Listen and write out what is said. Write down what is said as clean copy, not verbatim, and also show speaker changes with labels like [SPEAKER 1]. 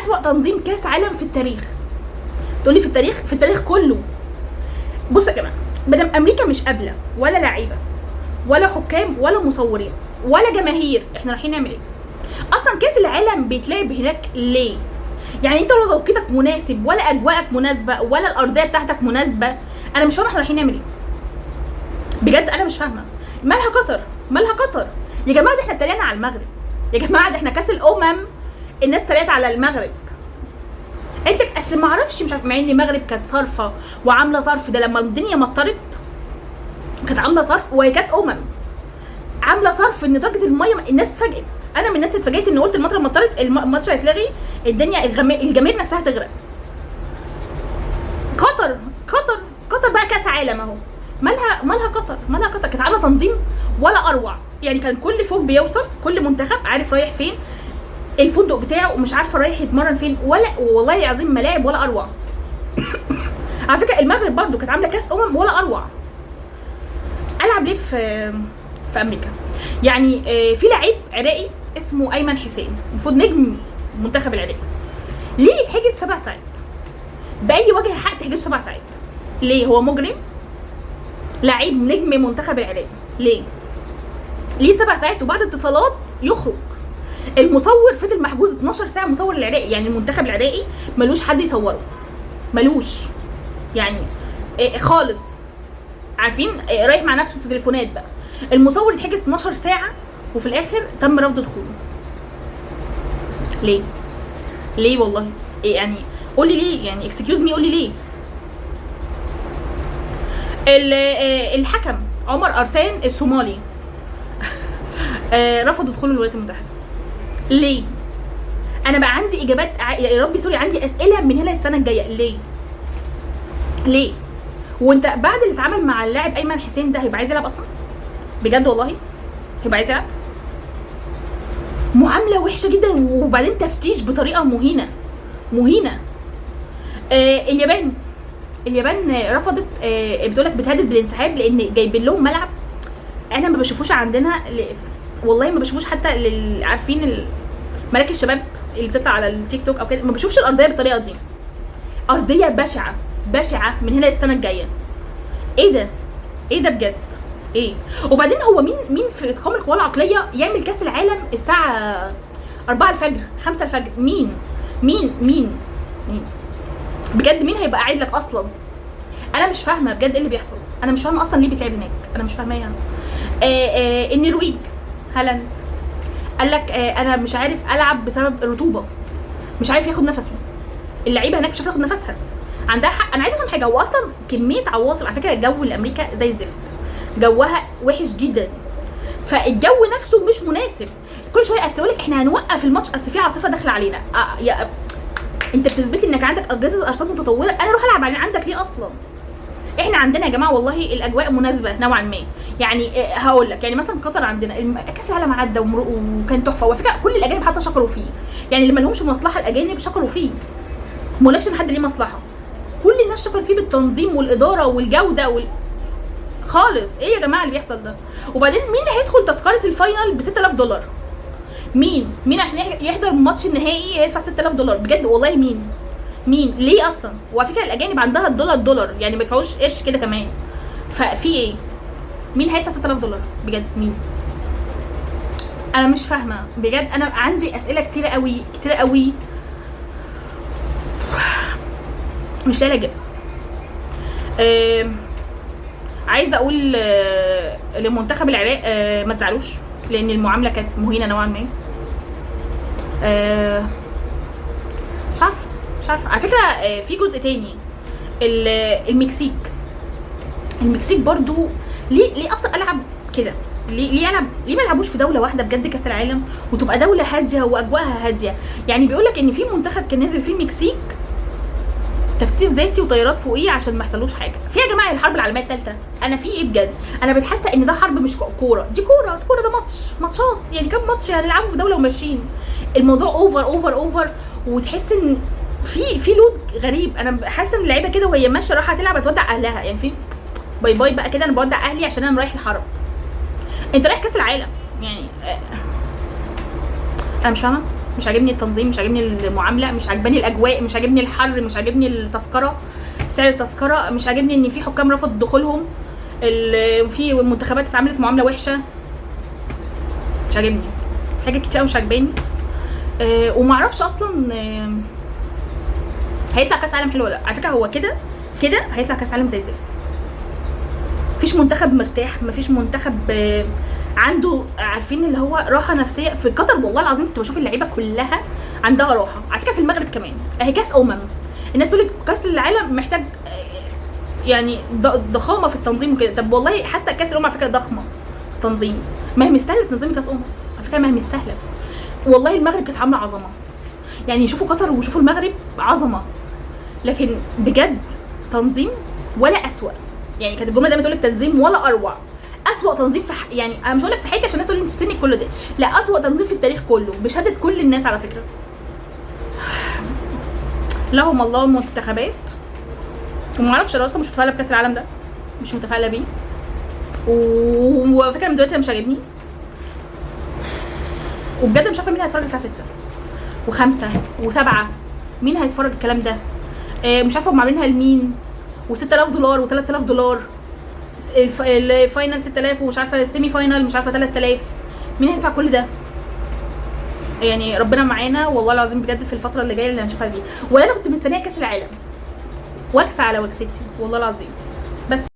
[SPEAKER 1] اسوأ تنظيم كاس عالم في التاريخ. تقولي في التاريخ؟ في التاريخ كله. بصوا يا جماعه، مادام امريكا مش قابله ولا لعيبه ولا حكام ولا مصورين ولا جماهير، احنا رايحين نعمل ايه؟ اصلا كاس العالم بيتلعب هناك ليه؟ يعني انت لو توقيتك مناسب ولا اجواءك مناسبه ولا الارضيه بتاعتك مناسبه، انا مش فاهمه احنا رايحين نعمل ايه بجد. انا مش فاهمه مالها قطر، مالها قطر يا جماعه. ده احنا اتريقنا على المغرب يا جماعه، ده احنا كاس الامم الناس اتريقت على المغرب، قالت لك اصل ما اعرفش مش عارف، مع ان المغرب كانت صارفه وعامله صرف. ده لما الدنيا مطرت كانت عامله صرف، وهي كاس عامله صرف ان درجه الميه الناس اتفاجئت. انا من الناس اتفاجئت ان قلت المطره مطرت الماتش هيتلغي، الدنيا الجماهير نفسها هتغرق. قطر بقى كاس عالم اهو. مالها قطر، مالها قطر. كانت عامله تنظيم ولا اروع، يعني كان كل فوق بيوصل، كل منتخب عارف رايح فين، الفندق بتاعه ومش عارفه رايح يتمرن فين، ولا والله العظيم ملاعب ولا اروع. على فكره المغرب برضو كانت عامله كاس ولا اروع. العب ليه في امريكا؟ يعني في لعيب عراقي اسمه ايمن حسين، المفروض نجم المنتخب العراقي، ليه يتحجز 7 ساعات؟ باي وجه حق تحجزه 7 ساعات؟ ليه؟ هو مجرم؟ لعيب نجم منتخب العراق ليه 7 ساعات؟ وبعد اتصالات يخرج. المصور فضل محجوز 12 ساعه، مصور العراقي، يعني المنتخب العراقي ملوش حد يصوره، ملوش يعني خالص. عارفين رايح مع نفسه في تليفونات بقى. المصور يتحجز 12 ساعه وفي الاخر تم رفض دخوله. ليه والله؟ يعني قولي ليه، يعني اكسكيوز مي قولي ليه. الحكم عمر ارتان الصومالي رفضوا دخول الولايات المتحده. ليه؟ انا بقى عندي اجابات يا ربي سوري، عندي اسئله من هنا السنه الجايه. ليه؟ وانت بعد اللي اتعمل مع اللاعب ايمن حسين ده هيبقى عايز يلعب اصلا؟ بجد والله هيبقى عايز يلعب؟ معامله وحشه جدا، وبعدين تفتيش بطريقه مهينه. اليابان رفضت، بتقولك بتهدد بالانسحاب لان جايبين لهم ملعب انا ما بشوفوش عندنا. والله ما بشوفوش حتى عارفين مراكز الشباب اللي بتطلع على التيك توك او كده، ما بشوفش الارضيه بالطريقه دي. ارضيه بشعه من هنا للسنه الجايه. ايه ده بجد؟ ايه؟ وبعدين هو مين في قامه القوى العقليه يعمل كاس العالم الساعه 4 الفجر 5 الفجر؟ مين بجد؟ مين هيبقى قاعد لك اصلا؟ انا مش فاهمه بجد ايه اللي بيحصل. انا مش فاهمه اصلا ليه بيتلعب هناك، انا مش فاهمه يعني. النرويج هالاند قال لك انا مش عارف العب بسبب الرطوبه، مش عارف ياخد نفسه. اللعيبه هناك مش عارفه تاخد نفسها، عندها حق. انا عايزه افهم حاجه، هو اصلا كميه عواصف، على فكره الجو لامريكا زي الزفت، جوها وحش جدا، فالجو نفسه مش مناسب. كل شويه اصل لك احنا هنوقف الماتش اصل في عاصفه داخله علينا. انت بتثبت لي انك عندك اجهزه ارصاد متطوره، انا اروح العب عندك ليه اصلا؟ احنا عندنا يا جماعه والله الاجواء مناسبه نوعا ما. يعني هقول لك، يعني مثلا قطر عندنا كاس العالم عدى وكان تحفه، وفي فكره كل الاجانب حتى شكروا فيه، يعني اللي ما لهمش مصلحه الاجانب شكروا فيه، ما قالكش ان حد ليه مصلحه، كل الناس شكرت فيه بالتنظيم والاداره والجوده خالص. ايه يا جماعه اللي بيحصل ده؟ وبعدين مين هيدخل تذكره الفاينل ب $6000؟ مين عشان يحضر الماتش النهائي هيدفع $6000 بجد والله؟ مين ليه اصلا؟ وعلى فكره الاجانب عندها الدولار دولار، يعني ما يدفعوش قرش كده كمان. ففي ايه؟ مين هيدفع $6000 بجد؟ مين؟ انا مش فاهمه بجد. انا عندي اسئله كتيره قوي مش لاقي اجابه. عايزه اقول لمنتخب العراق ما تزعلوش، لان المعامله كانت مهينه نوعا ما. مش عارفه على فكره. في جزء تاني، المكسيك برضو ليه اصلا العب كده؟ ليه ما يلعبوش في دوله واحده بجد كاس العالم، وتبقى دوله هاديه واجواءها هاديه؟ يعني بيقول لك ان في منتخب كان نازل في المكسيك تفتيش ذاتي وطيارات فوقيه عشان ما يحصلوش حاجه. في يا جماعه الحرب العالميه الثالثه، انا في ايه بجد؟ انا بتحس ان ده حرب مش كوره، دي كوره ده ماتشات، يعني كام ماتش هنلعبه في دوله وماشيين؟ الموضوع اوفر وتحس ان في لود غريب. انا حاسه ان اللعيبه كده وهي ماشيه رايحه تلعب تودع اهلها، يعني في باي بقى كده، انا بودع اهلي عشان انا رايح الحرب. انت رايح كاس العالم يعني. انا مش فاهمه مش عاجبني التنظيم، مش عاجبني المعامله، مش عاجباني الاجواء، مش عاجبني الحر، مش عاجبني التذكره، سعر التذكره، مش عاجبني ان في حكام رفض دخولهم، في منتخبات اتعاملت معامله وحشه، مش عاجبني، في حاجات كتير مش عاجباني. ومعرفش اصلا هيطلع كاس عالم حلو ولا لا. على فكره هو كده كده هيطلع كاس عالم زي الزفت. مفيش منتخب مرتاح، مفيش منتخب عنده عارفين اللي هو راحه نفسيه في قطر. والله العظيم كنت بشوف اللعيبه كلها عندها راحه. على فكره في المغرب كمان اهي كاس الناس تقول لك كاس العالم محتاج يعني ضخامه في التنظيم وكده. طب والله حتى كاس على فكره ضخمه في التنظيم، ما هي مستاهله تنظيم كاس على فكره، ما هي مستاهله. والله المغرب كانت عامله عظمه، يعني شوفوا قطر وشوفوا المغرب عظمه، لكن بجد تنظيم ولا اسوأ. يعني كانت الجمله دايما تقول لك تنظيم ولا اروع. اسوأ تنظيم في يعني انا مش هقول لك في حياتي عشان الناس تقول لي انت تستني كل ده، لا اسوأ تنظيم في التاريخ كله بشهاده كل الناس على فكره. لهم الله المنتخبات، وما اعرفش انا اصلا مش متفائله بكاس العالم ده، مش متفائله بيه، وفكره من دلوقتي مش عاجبني، وبجد مش عارفه مين هيتفرج الساعه 6 و5 و7. مين هيتفرج الكلام ده؟ مش عارفه هم عاملينها لمين، و6000 دولار و3000 دولار الفاينل 6000 ومش عارفه السيمي فاينل مش عارفه 3000. مين هيدفع كل ده؟ يعني ربنا معانا والله العظيم بجد في الفتره اللي جايه اللي هنشوفها دي. وانا كنت مستنيه كاس العالم واكسه على وكستي والله العظيم. بس